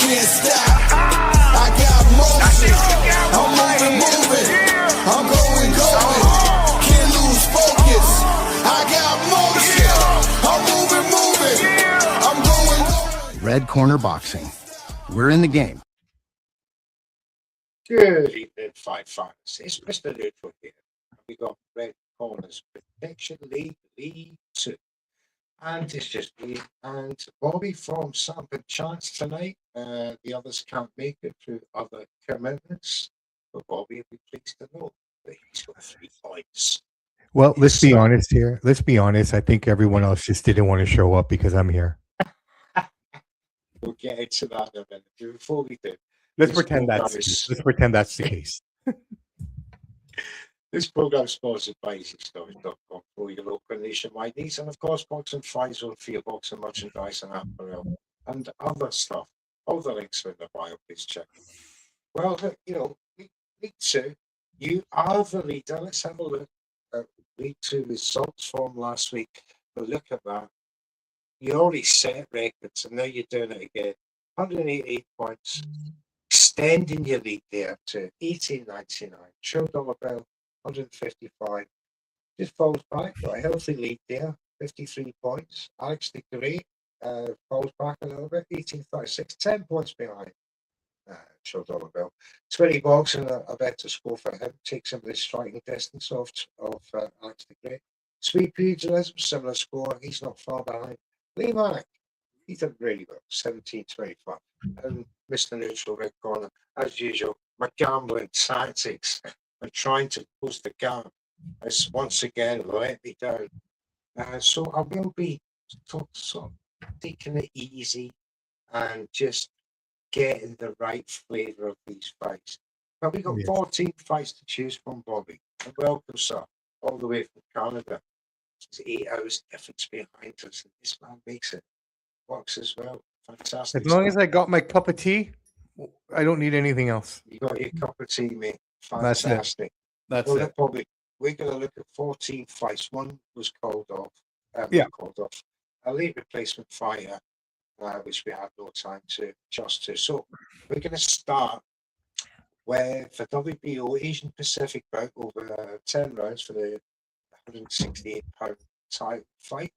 can't stop. I got motion. I'm moving. I'm going. Can't lose focus. I got motion. I'm moving. I'm going. Red Corner Boxing. We're in the game. Good evening, fight fans. It's Mr. Neutral here. We got Red Corners Protection League 2. And it's just me and Bobby from Samp Chance tonight. The others can't make it through other commitments. But Bobby will be pleased to know that he's got 3 points. Well, let's be honest here. Let's be honest. I think everyone else just didn't want to show up because I'm here. We'll get into that in a minute. Before we do, Let's pretend that's the case. This program is sponsored by EasyStorage.com for your local nationwide needs, and of course, Boxing Fight Zone for your boxing merchandise and apparel and other stuff. All the links are in the bio. Please check. Well, League 2, you are the leader. Let's have a look at League 2 results from last week. But look at that. You already set records, and now you're doing it again. 188 points. Extending your lead there to 18.99. $2 bill, 155. Just falls back. Got a healthy lead there, 53 points. Alex de Grey falls back a little bit, 18.36, 10 points behind. $2 bill. 20 bucks and a better score for him. Takes him the striking distance of Alex de Grey. Sweet Pugilism, similar score. He's not far behind. Lee Manic, he did really well, 17.25. And Mr. Neutral Red Corner, as usual, my gambling tactics and trying to close the gap has once again let me down. So I will be sort of taking it easy and just getting the right flavour of these fights. Now we got 14 fights to choose from, Bobby. And welcome, sir, all the way from Canada. It's 8 hours difference behind us, and this man makes it. Works as well. Fantastic. As long as I got my cup of tea, I don't need anything else. You got your cup of tea, mate. Fantastic. That's it. Bobby, we're going to look at 14 fights. One was called off. Called off. A late replacement fighter, which we had no time to adjust to. So we're going to start with the WBO Asian Pacific bout over 10 rounds for the 168-pound title fight.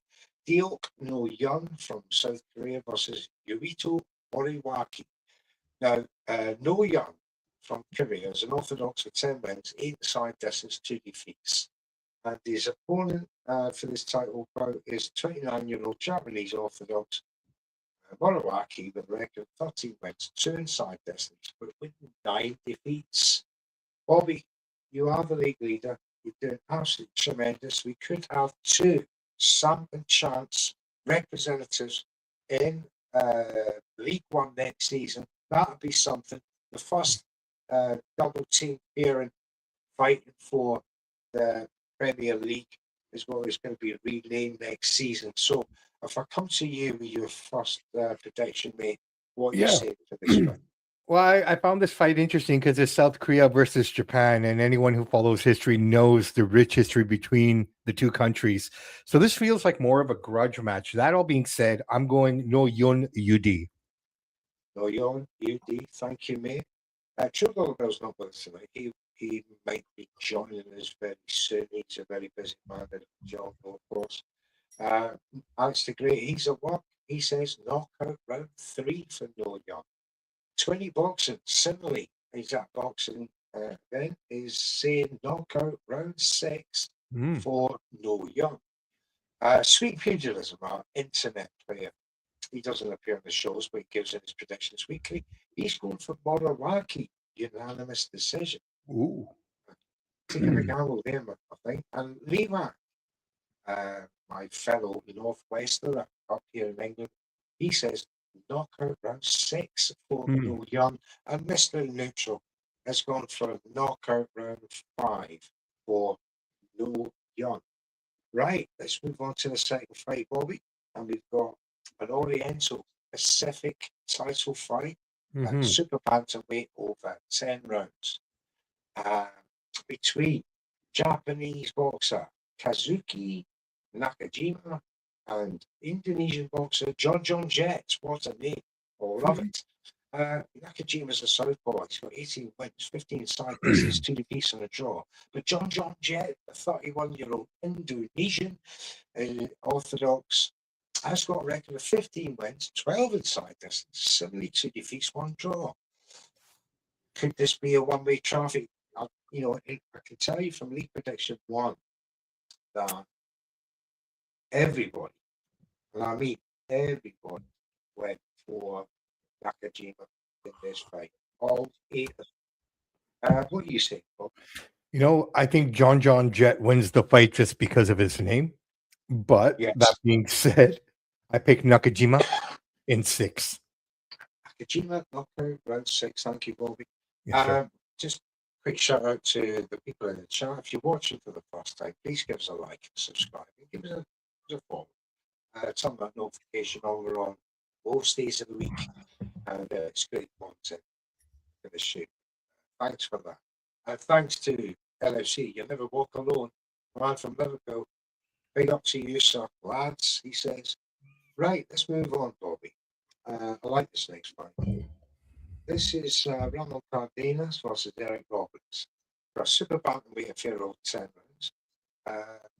Deok No Yun from South Korea versus Yuito Moriwaki. Now, No Yun from Korea is an orthodox with 10 wins, 8 side distance, 2 defeats. And his opponent for this title bout is 29-year-old Japanese orthodox Moriwaki with a record of 13 wins, 2 inside distance, but with 9 defeats. Bobby, you are the league leader. You're doing absolutely tremendous. We could have 2 Samp Chance representatives in League 1 next season. That would be something. The first double team pairing fighting for the Premier League is what is going to be renamed next season. So if I come to you with your first prediction, mate, what you say for this fight? Well, I found this fight interesting because it's South Korea versus Japan, and anyone who follows history knows the rich history between the two countries. So this feels like more of a grudge match. That all being said, I'm going No Yun UD. No Yun UD, thank you, mate. $2 bill's not with us tonight. He might be joining us very soon. He's a very busy man, John, of course. Alex de Grey, he's at work. He says knockout round 3 for No Yun. 20 boxing, similarly, exact boxing event is saying knockout round 6 for No Yun. Sweet Pugilism, our internet player, he doesn't appear on the shows, but he gives in his predictions weekly. He's going for Moriwaki, unanimous decision. Ooh. Taking a gamble there, I think. And Lima, my fellow Northwesterner up here in England, he says knockout round 6 for No Yun, and Mr. Neutral has gone for a knockout round 5 for No Yun. Right, let's move on to the second fight, Bobby. And we've got an Oriental Pacific title fight at super bantamweight over 10 rounds between Japanese boxer Kazuki Nakajima and Indonesian boxer John Jets. What a name. I love it. Nakajima's a southpaw. He's got 18 wins, 15 side distance, 2 defeats and a draw. But John Jett, the 31-year-old Indonesian Orthodox, has got a record of 15 wins, 12 inside distance, 72 defeats, 1 draw. Could this be a one-way traffic? I can tell you from League Prediction 1 that everybody, and I mean everybody, went for Nakajima in this fight. All 8 of them. What do you say, Bob? I think John Jett wins the fight just because of his name. But Yes. that being said, I pick Nakajima in 6. Nakajima, knockout, round 6. Thank you, Bobby. Yes, sir. Just quick shout out to the people in the chat. If you're watching for the first time, please give us a like and subscribe. And give us a follow. Turn that notification on. We're on most days of the week. And it's great content for the show. Thanks for that. And thanks to LFC. You never walk alone. Man from Liverpool. Big up to you, sir. Lads, he says. Right, let's move on, Bobby. I like this next fight. This is Ronald Cardenas versus Eric Roberts for a super bantamweight affair of 10 rounds.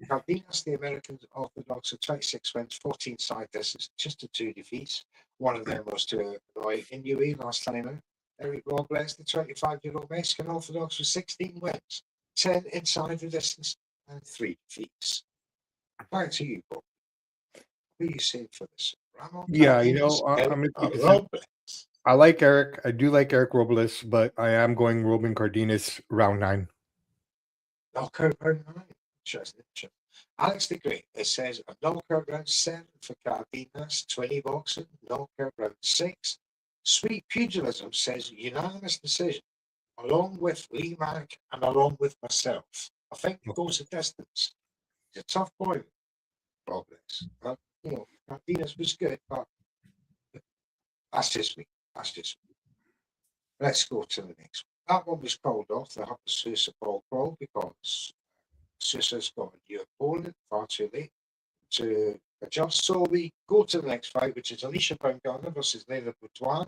Cardenas, the American Orthodox, with 26 wins, 14 side distance, just to 2 defeats. One of them was to Roy Inoue last time out. Eric Robles, the 25-year-old Mexican Orthodox, with 16 wins, 10 inside the distance, and 3 defeats. Back to you, Bob. What are you saying for this? Ronald Yeah, Cardenas, I'm Eric gonna keep it Robles. I like Eric. I do like Eric Robles, but I am going Robin Cardenas round 9. Knockout round 9. Interesting. Alex the Great, it says a knockout round 7 for Cardenas, 20 boxing, knockout round 6. Sweet Pugilism says unanimous decision, along with Lee Mack and along with myself. I think it goes the distance. He's a tough boy, Robles. Cardenas was good, but that's just me. Let's go to the next one. That one was called off, the Hubba Sousa Paul Crawl, because Sousa's got a new opponent far too late to adjust. So we go to the next fight, which is Alicia Baumgartner versus Leila Boudoir.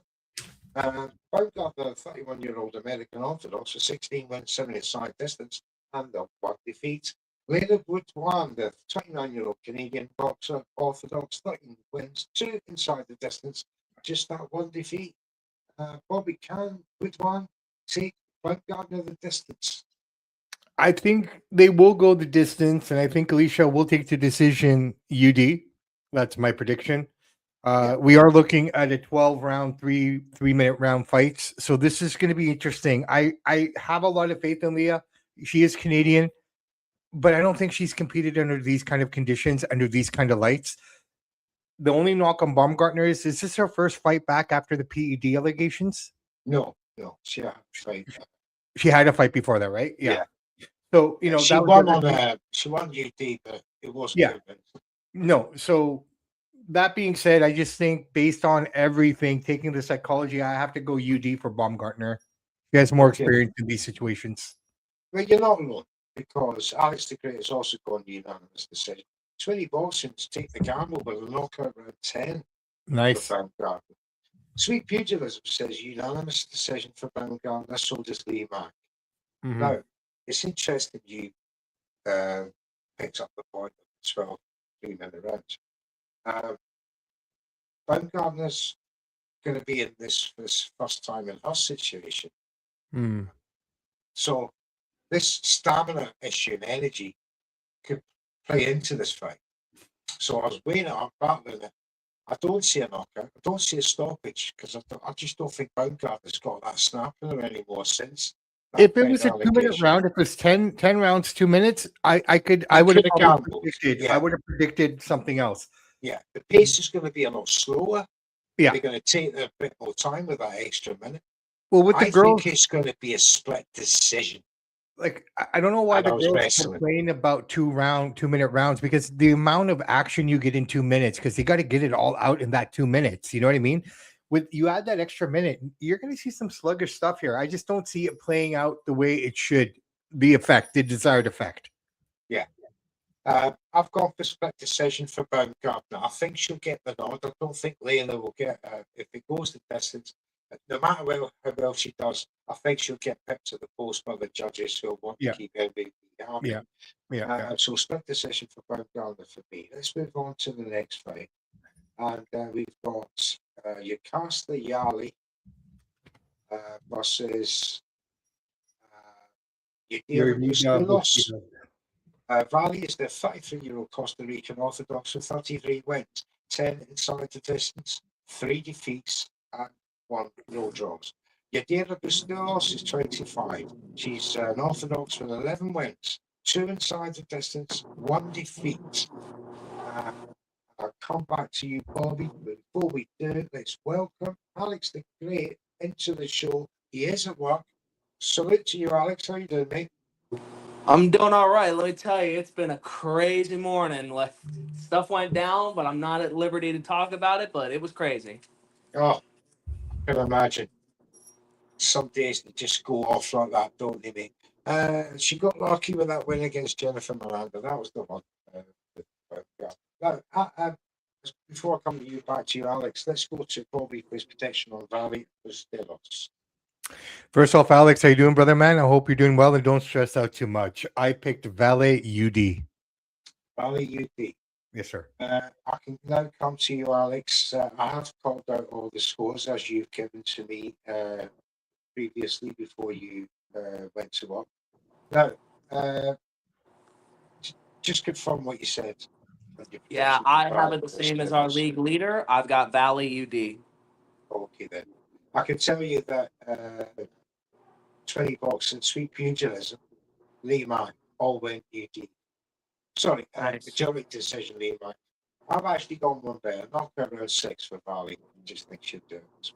Baumgartner, 31-year-old American Orthodox, with 16 wins, 7 inside distance, and 1 defeat. Leila Boudoir, the 29-year-old Canadian boxer, Orthodox, 13 wins, 2 inside the distance, just that 1 defeat. Bobby, can Boudoir take Baumgartner the distance? I think they will go the distance, and I think Alicia will take the decision UD. That's my prediction. We are looking at a 12-round, 3-minute round fights. So this is going to be interesting. I have a lot of faith in Leah. She is Canadian, but I don't think she's competed under these kind of conditions, under these kind of lights. The only knock on Baumgartner is this her first fight back after the PED allegations? No. She had a fight. She had a fight before that, right? Yeah. So, she won she won UD, but it wasn't good. No. So that being said, I just think based on everything, taking the psychology, I have to go UD for Baumgartner. He has more experience in these situations. Well, you're not alone, because Alex the Great has also gone unanimous decision. 20 boxings take the gamble with a knockout round 10. Nice. For Baumgartner. Sweet Pugilism says unanimous decision for Baumgartner, so does Lee Mack. Mm-hmm. Now, it's interesting you picked up the point of 12 3-minute rounds. Baumgartner's going to be in this first time in her situation. Mm. So this stamina issue and energy could play into this fight. So I was weighing it up, battling it. I don't see a knockout. I don't see a stoppage, because I just don't think Baumgartner's got that snap in her anymore since. If it was a 2-minute round, if it was 10 rounds, 2 minutes, I would have predicted something else. Yeah, the pace is going to be a lot slower. Yeah, they're going to take a bit more time with that extra minute. Well, with the girls, think it's going to be a split decision. Like, I don't know why the girls complain about 2-minute rounds, because the amount of action you get in 2 minutes, because you got to get it all out in that 2 minutes. You know what I mean? With you add that extra minute, you're going to see some sluggish stuff here. I just don't see it playing out the way it should. The desired effect. Yeah. I've gone for split decision for Baumgartner. I think she'll get the nod. I don't think Leila will get, if it goes the distance, no matter how well she does, I think she'll get picked to the post by the judges who want Yeah. to keep MVP happy. Yeah. So split decision for Baumgartner for me. Let's move on to the next fight. And we've got Yukasta Yali versus Yadira Bustillos. Valley is the 33-year-old Costa Rican Orthodox with 33 wins, 10 inside the distance, 3 defeats, and 1 no draws. Yadira Bustillos is 25. She's an Orthodox with 11 wins, 2 inside the distance, 1 defeat. I'll come back to you, Bobby. Before we do, let's welcome Alex the Great into the show. He is at work. Salute to you, Alex. How you doing, mate? I'm doing all right. Let me tell you, it's been a crazy morning. Like, stuff went down, but I'm not at liberty to talk about it, but it was crazy. Oh, I can imagine. Some days they just go off like that, don't they, mate? She got lucky with that win against Jennifer Miranda. That was the one. Before I come to you, back to you, Alex, let's go to Bobby for his protection on Valley Bustillos. First off, Alex, how you doing, brother man? I hope you're doing well and don't stress out too much. I picked Valle UD. Valley UD. Yes, sir. I can now come to you, Alex. I have called out all the scores as you've given to me previously before you went to work. Now, just confirm what you said. Yeah, I have it the same as our league leader. I've got Valley UD. Okay, then. I can tell you that 20 boxing, sweet pugilism, Lee Mann, all went UD. Sorry, Nice. majority decision, Lee Mann. I've actually gone one better, knocked around 6 for Valley. Just think she'll do it.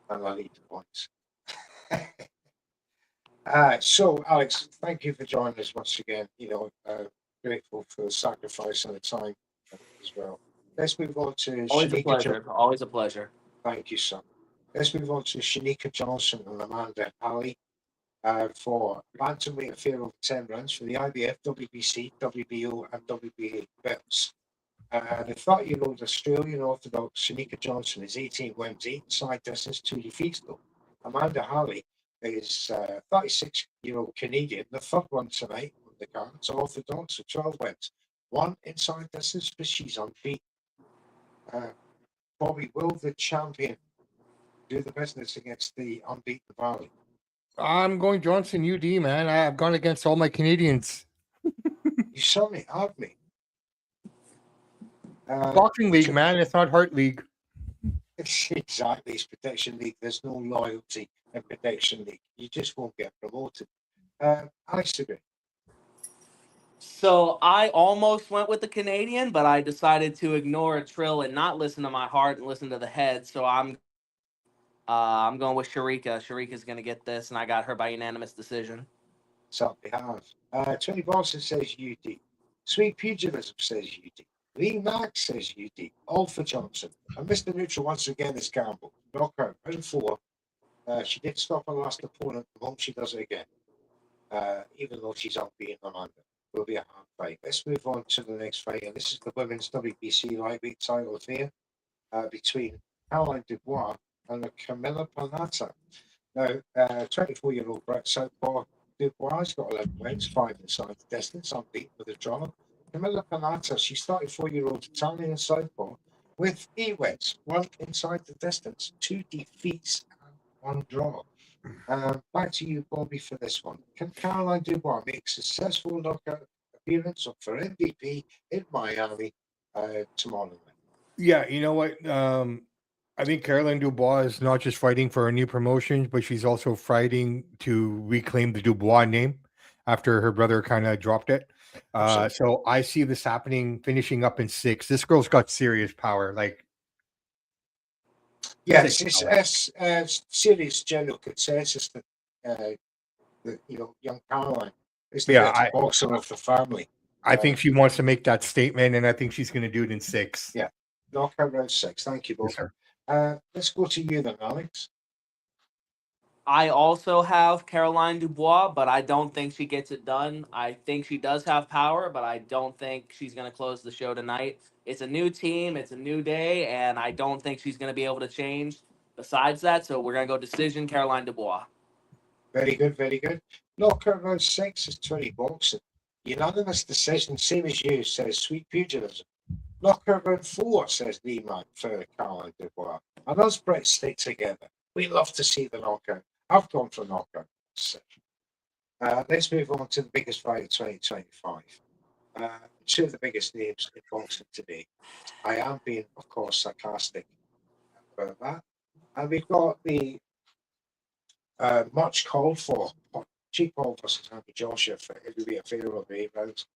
And I need the points. So, Alex, thank you for joining us once again. Grateful for the sacrifice and the time as well. Let's move on to Always a Shanika pleasure. Always a pleasure. Thank you, son. Let's move on to Shanika Johnson and Amanda Ali for bantamweight affair over 10 rounds for the IBF, WBC, WBO, and WBA belts. The 30-year-old Australian Orthodox Shanika Johnson is 18 wins, 8 inside distance, 2 defeats, though. Amanda Halley is 36-year-old Canadian, the third one tonight on the card. It's Orthodox with 12 wins, 1 inside distance, but she's unbeaten. Bobby, will the champion do the business against the unbeaten Valley? I'm going Johnson UD, man. I've gone against all my Canadians. You certainly have me. Boxing league, man. It's not Heart League. Exactly. It's Protection League. There's no loyalty in Protection League. You just won't get promoted. Alex agree. So I almost went with the Canadian, but I decided to ignore a trill and not listen to my heart and listen to the head. So I'm going with Sharika. Sharika's going to get this, and I got her by unanimous decision. Certainly have. 20 Boston says UD. Sweet Pugilism says UD. Lee Max says UD. All for Johnson. And Mr. Neutral once again is Campbell. Knockout. Round 4. She did stop her last opponent. I hope she does it again. Even though she's unbeaten Amanda. Will be a hard fight. Let's move on to the next fight. And this is the women's WBC lightweight title affair between Caroline Dubois and Camilla Panata. Now, 24-year-old Brett Southpaw Dubois has got 11 wins, 5 inside the distance, unbeaten with a draw. Camilla Panata, she's 34-year-old Italian Southpaw with 8 wins, 1 inside the distance, 2 defeats, and 1 draw. Back to you, Bobby, for this one. Can Caroline Dubois make a successful knockout appearance for MVP in Miami tomorrow night? Yeah, you know what? I think Caroline Dubois is not just fighting for a new promotion, but she's also fighting to reclaim the Dubois name after her brother kind of dropped it. So I see this happening, finishing up in 6. This girl's got serious power. Yes, it's serious general consensus that young Caroline is the best boxer of the family. I think she wants to make that statement, and I think she's going to do it in 6. Yeah, knockout round 6. Thank you, both. Yes, let's go to you then, Alex. I also have Caroline Dubois, but I don't think she gets it done. I think she does have power, but I don't think she's going to close the show tonight. It's a new team, it's a new day, and I don't think she's going to be able to change. besides that. So we're gonna go decision, Caroline Dubois. Very good, very good. Knockout round 6 is 20 boxing. Unanimous decision, same as you, says Sweet Pugilism. Knockout round 4, says D-Man for Caroline Dubois. And us Brits stick together. We love to see the knockout. I've gone for knockout. Let's move on to the biggest fight of 2025. Two of the biggest names in boxing today. I am being, of course, sarcastic about that. And we've got the much called for Jake Paul versus Andy Joshua. It would be a fair of 8 rounds.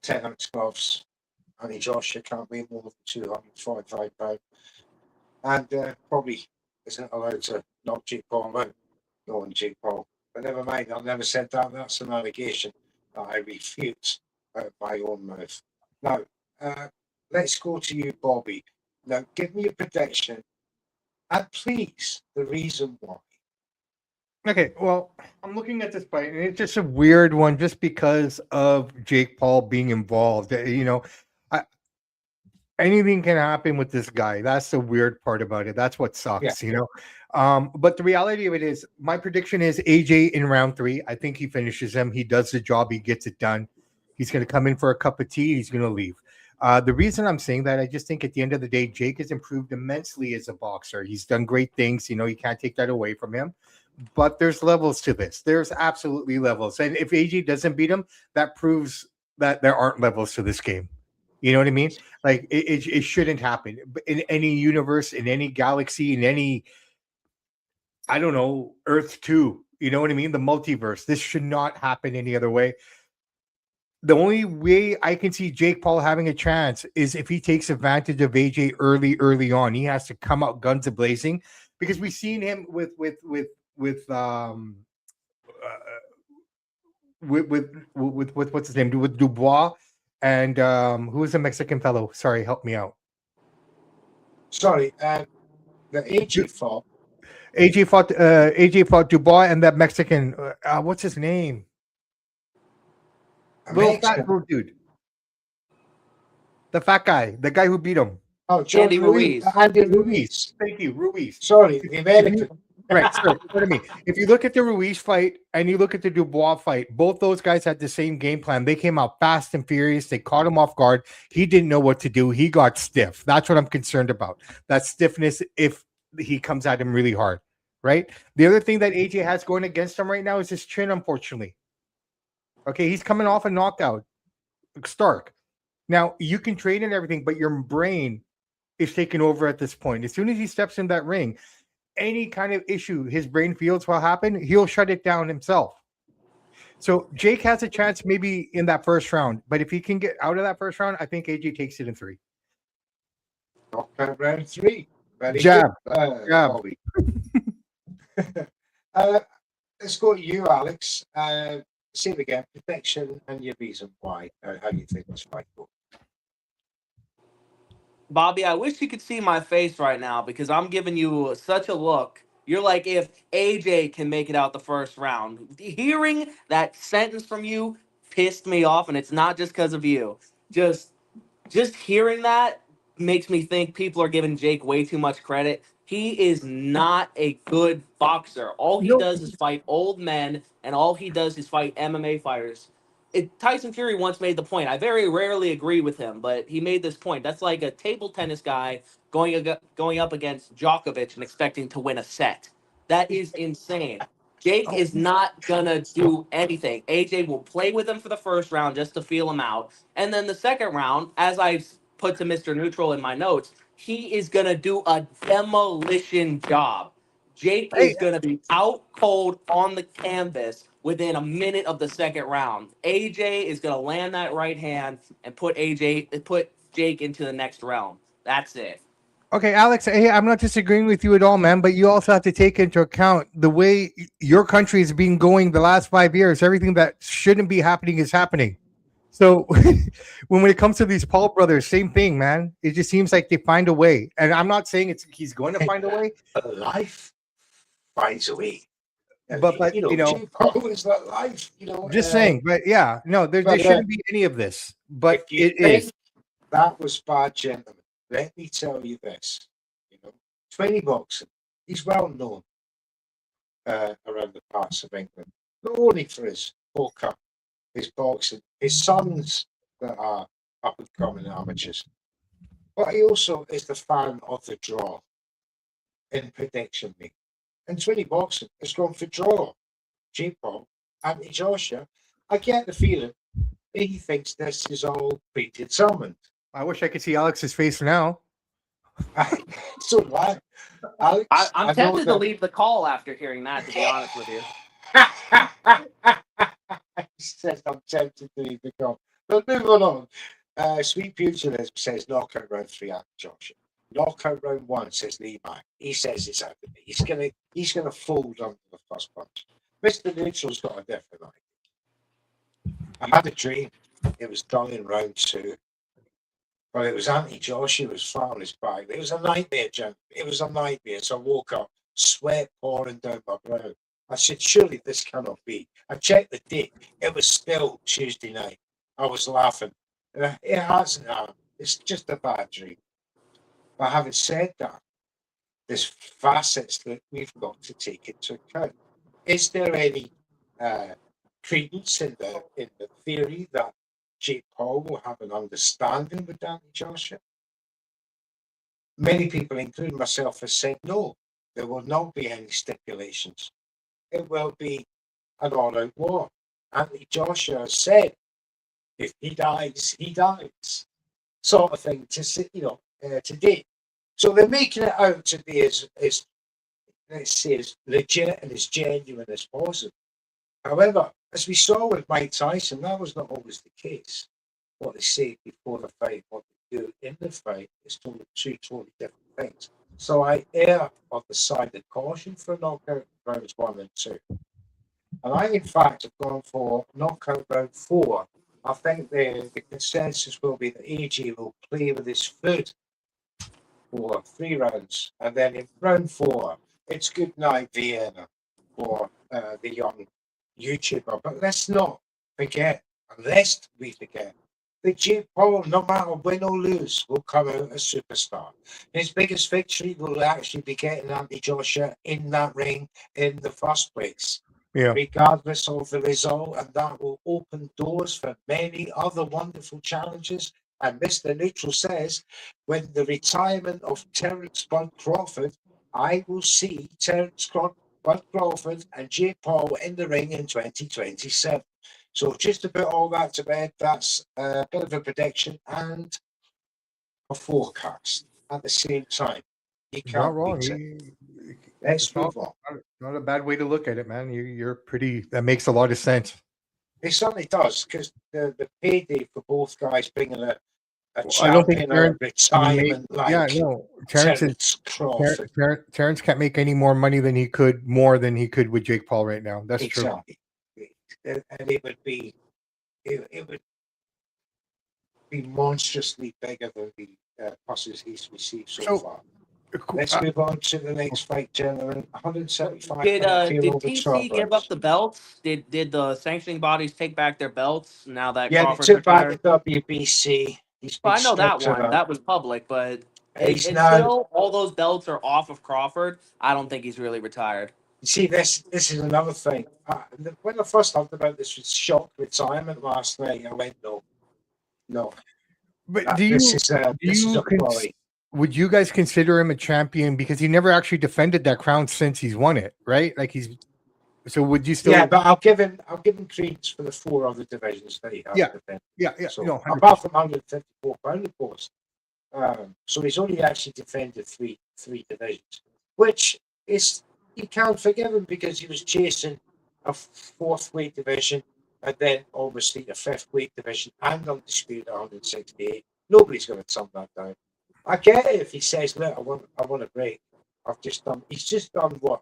10-ounce gloves. Andy Joshua can't weigh more than 245 pounds. And probably isn't allowed to knock Jake Paul out. Knowing Jake Paul. But never mind, I've never said that. That's an allegation that I refute out of my own mouth. Now, let's go to you, Bobby. Now, give me a prediction and please the reason why. Okay, well, I'm looking at this fight, and it's just a weird one, just because of Jake Paul being involved. Anything can happen with this guy. That's the weird part about it. That's what sucks, But the reality of it is, my prediction is AJ in round 3. I think he finishes him. He does the job. He gets it done. He's going to come in for a cup of tea. He's going to leave. The reason I'm saying that, I just think at the end of the day, Jake has improved immensely as a boxer. He's done great things. You can't take that away from him. But there's levels to this. There's absolutely levels. And if AJ doesn't beat him, that proves that there aren't levels to this game. You know what I mean? Like, it shouldn't happen. In any universe, in any galaxy, in any, I don't know, Earth 2. You know what I mean? The multiverse. This should not happen any other way. The only way I can see Jake Paul having a chance is if he takes advantage of AJ early on. He has to come out guns a-blazing, because we've seen him with what's his name, with Dubois, and who is the Mexican fellow? Sorry, help me out. Sorry, the AJ fought. AJ fought Dubois and that Mexican. What's his name? Little fat dude. The fat guy. The guy who beat him. Oh, Andy Ruiz. Andy Ruiz. Thank you, Ruiz. Sorry, the American. Right. So what I mean, if you look at the Ruiz fight and you look at the Dubois fight, both those guys had the same game plan. They came out fast and furious. They caught him off guard. He didn't know what to do. He got stiff. That's what I'm concerned about. That stiffness if he comes at him really hard, right? The other thing that AJ has going against him right now is his chin, unfortunately. Okay, he's coming off a knockout. Stark. Now, you can train and everything, but your brain is taking over at this point. As soon as he steps in that ring, any kind of issue his brain feels will happen, he'll shut it down himself. So Jake has a chance maybe in that first round, but if he can get out of that first round, I think AJ takes it in 3. Knockout round 3. Very Jab. good, Jab. Bobby. Let's go to you, Alex. Say it again, prediction and your reason why, how you think this fight goes. Bobby, I wish you could see my face right now, because I'm giving you such a look. You're like, if AJ can make it out the first round. Hearing that sentence from you pissed me off, and it's not just because of you. Just hearing that makes me think people are giving Jake way too much credit. He is not a good boxer. All he does is fight old men, and all he does is fight MMA fighters. Tyson Fury once made the point. I very rarely agree with him, but he made this point. That's like a table tennis guy going up against Djokovic and expecting to win a set. That is insane. Jake is not gonna do anything. AJ will play with him for the first round just to feel him out, and then the second round, as I put to Mr. Neutral in my notes, he is gonna do a demolition job. Jake is gonna be out cold on the canvas within a minute of the second round. AJ is going to land that right hand and put Jake into the next realm. That's it. Okay, Alex, hey, I'm not disagreeing with you at all, man, but you also have to take into account the way your country has been going the last 5 years. Everything that shouldn't be happening is happening. So when it comes to these Paul brothers, same thing, man. It just seems like they find a way. And I'm not saying he's going to find a way. Life finds a way. But Jake Paul is that life, Just saying, but yeah, no, there shouldn't be any of this. But it is. That was bad, gentlemen. Let me tell you this. 20 boxing. He's well known around the parts of England, not only for his poker, his boxing, his sons that are up and coming amateurs, but he also is the fan of the draw in prediction league. And 20 boxing has gone for draw. Jake Paul, Anthony Joshua. I get the feeling he thinks this is all predetermined. I wish I could see Alex's face now. So why? Alex, I'm I know tempted to that- leave the call after hearing that, to be honest with you. He says I'm tempted to leave the call. But moving on. Sweet Pugilism says knockout round 3 Anthony Joshua. Knockout round 1 says Lee Mack. He says it's out of me. He's gonna fold under the first punch. Mr. Neutral's got a different idea. I had a dream. It was done in round 2. But it was Anthony Joshua was flat on his back. It was a nightmare, Jim. It was a nightmare. So I woke up, sweat pouring down my brow. I said, surely this cannot be. I checked the date. It was still Tuesday night. I was laughing. It hasn't happened. It's just a bad dream. But having said that, there's facets that we've got to take into account. Is there any credence in the theory that Jake Paul will have an understanding with Anthony Joshua? Many people, including myself, have said no, there will not be any stipulations. It will be an all-out war. Anthony Joshua has said, if he dies, he dies, sort of thing. Today, so they're making it out to be as let's say as legit and as genuine as possible. However, as we saw with Mike Tyson, that was not always the case. What they say before the fight, what they do in the fight, is two totally different things. So I err on the side of caution for knockout rounds 1 and 2. And I, in fact, have gone for knockout round 4. I think the consensus will be that AJ will play with his foot for 3 rounds. And then in round 4, it's good night Vienna for the young YouTuber. But let's not forget, lest we forget, that Jake Paul, no matter win or lose, will come out a superstar. His biggest victory will actually be getting Anthony Joshua in that ring in the first place. Yeah. Regardless of the result, and that will open doors for many other wonderful challenges. And Mr. Neutral says, when the retirement of Terence Bud Crawford, I will see Terence Bud Crawford and Jake Paul in the ring in 2027. So just to put all that to bed, that's a bit of a prediction and a forecast at the same time. You Not can't wrong. beat it. Let's move on. Not a bad way to look at it, man. You're pretty. That makes a lot of sense. It certainly does, because the payday for both guys bringing a I don't think champion out of retirement like Terence Crawford. Terence can't make any more money than he could with Jake Paul right now. That's true. Exactly. And it would be monstrously bigger than the passes he's received so far. Let's move on to the next fight, gentlemen. 175. Did TC give up the belts? Did the sanctioning bodies take back their belts now that Yeah, Crawford's they took back retired? the WBC. Well, I know that one. That was public, but until all those belts are off of Crawford, I don't think he's really retired. See, this is another thing. When I first heard about this with shock retirement last night, I went, no. But would you guys consider him a champion, because he never actually defended that crown since he's won it, right? Like so would you still? Yeah, but I'll give him credence for the 4 other divisions that he has. Yeah. So, no, apart from 154 pound, of course. So he's only actually defended three divisions, which is, you can't forgive him, because he was chasing a 4th weight division and then obviously a 5th weight division and undisputed 168. Nobody's going to turn that down. I get it if he says, look, I want a break. He's just done what,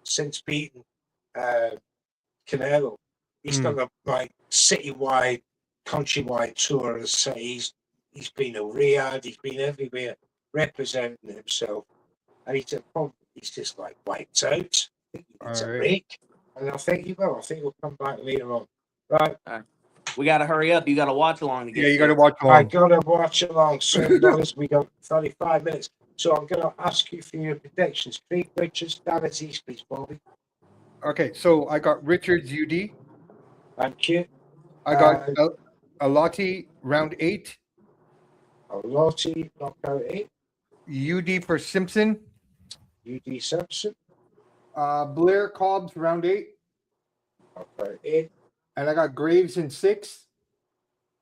since beating Canelo, he's done a citywide, countrywide tour of the city. He's been to Riyadh, he's been everywhere representing himself, and he's just like wiped out. I think he needs a break, and I think he will. I think he'll come back later on. Right. We got to hurry up. You got to watch along to get. Yeah, you got to watch along. I got to watch along. So we got 35 minutes. So I'm going to ask you for your predictions. Craig Richards, Dan Aziz, please, Bobby. Okay, so I got Richards UD. Thank you. I got Alati round 8. Lottie, knockout 8. UD for Simpson. UD Simpson, Blair Cobbs round 8. knockout 8. And I got Graves in 6.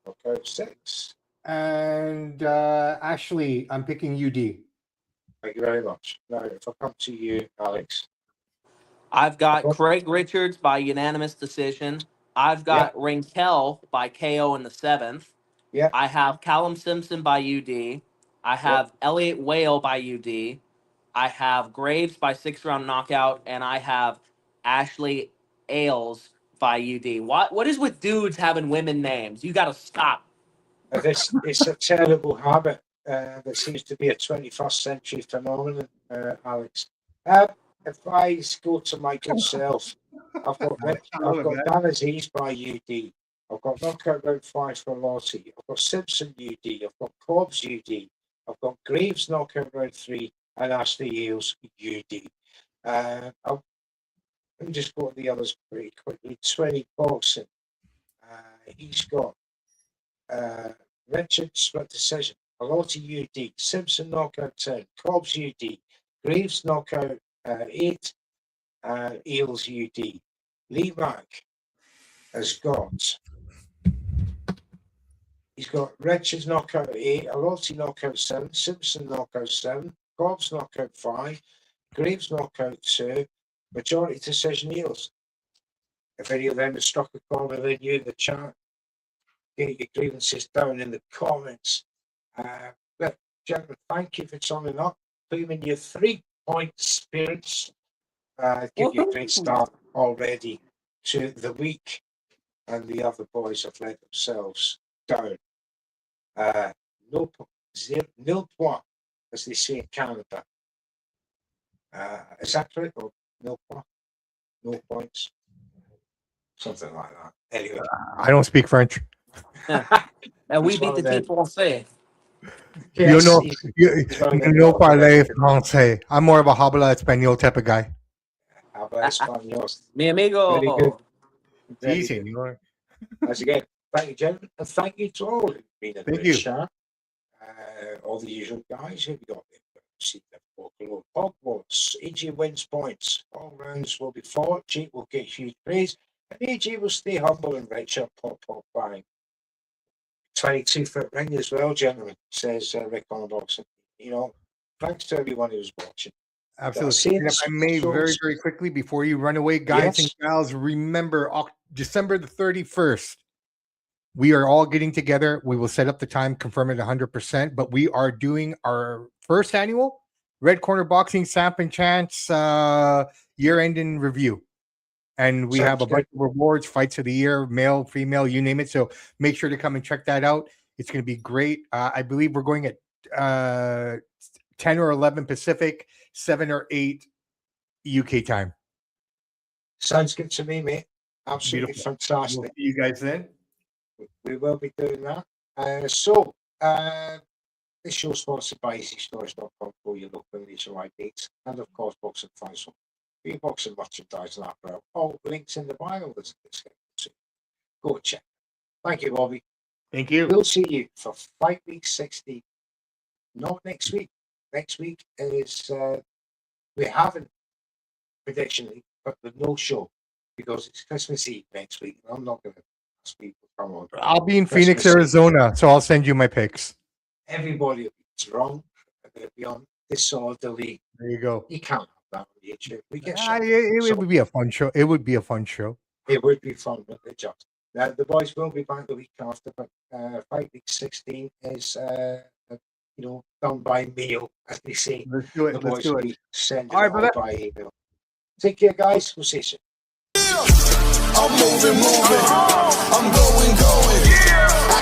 Knockout 6. And Ashley, I'm picking UD. Thank you very much. Now, if I come to you, Alex. I've got Craig Richards by unanimous decision. I've got Rinkel by KO in the 7th. Yeah. I have Callum Simpson by UD. I have Elliot Whale by UD. I have Graves by 6th round knockout, and I have Ashley Ailes by UD. What is with dudes having women names? You got to stop. It's a terrible habit that seems to be a 21st century phenomenon, Alex. If I go to my good self, I've got Dan Aziz by UD. I've got knockout round 5 for Lottie. I've got Simpson UD. I've got Cobbs UD. I've got Graves knockout round 3 and Ashley Ailes UD. Let me just go to the others pretty quickly. 20 boxing. He's got Richard split decision. Lottie UD. Simpson knockout 10. Cobbs UD. Graves knockout 8. Ailes UD. Lee Mack has got. He's got Richards knockout 8, Aloti knockout 7, Simpson knockout 7, Cobbs knockout 5, Graves knockout 2, majority decision Ailes. If any of them have struck a corner with you in the chat, get your grievances down in the comments. But gentlemen, thank you for turning up. Claiming your 3-point spirits. Give you a great start already to the week, and the other boys have let themselves down. Nil point, as they say in Canada. Is that correct? Or nil point? No points? Something like that. Anyway. I don't speak French. And we beat the team français. Yes, you know parler français. I'm more of a habla español type of guy. Habla español. Mi amigo. Very good. Very Easy, good. you know. As again, thank you, gentlemen, and thank you to all who've been in the chat. All the usual guys. Here we got Hogwarts. AJ wins points. All rounds will be fought. Jake will get huge praise, and AJ will stay humble and Richard pop bang. 22-foot ring as well, gentlemen, says Rick on boxing. You know, thanks to everyone who's watching. Absolutely. And if I may, very, very quickly, before you run away, guys and gals, remember December the 31st. We are all getting together. We will set up the time, confirm it 100%. But we are doing our first annual Red Corner Boxing Samp and Chance year-end in review. And we have a bunch of rewards, fights of the year, male, female, you name it. So make sure to come and check that out. It's going to be great. I believe we're going at 10 or 11 Pacific, 7 or 8 UK time. Sounds good to me, mate. Absolutely fantastic. We'll see you guys then. We will be doing that. This show is sponsored by EasyStories.com for your local nationwide dates, and of course, Boxing Fights. Free boxing merchandise and apparel. All links in the bio. Go check. Thank you, Bobby. Thank you. We'll see you for Fight Week 60. Not next week. Next week is we haven't prediction week, but with no show because it's Christmas Eve next week. I'm not going to ask people to come on. I'll be in Phoenix, Arizona, so I'll send you my picks. Everybody will be drunk. They'll be on disorderly. There you go. You can't have that on YouTube. We get it would be a fun show. It would be a fun show. It would be fun, but they just. Now, the boys will be back the week after, but Fight Week 16 is, done by mail, as they say. Let's do it. Let's do it. Send it all right, by email. Take care, guys. We'll see you soon. I'm moving. I'm going.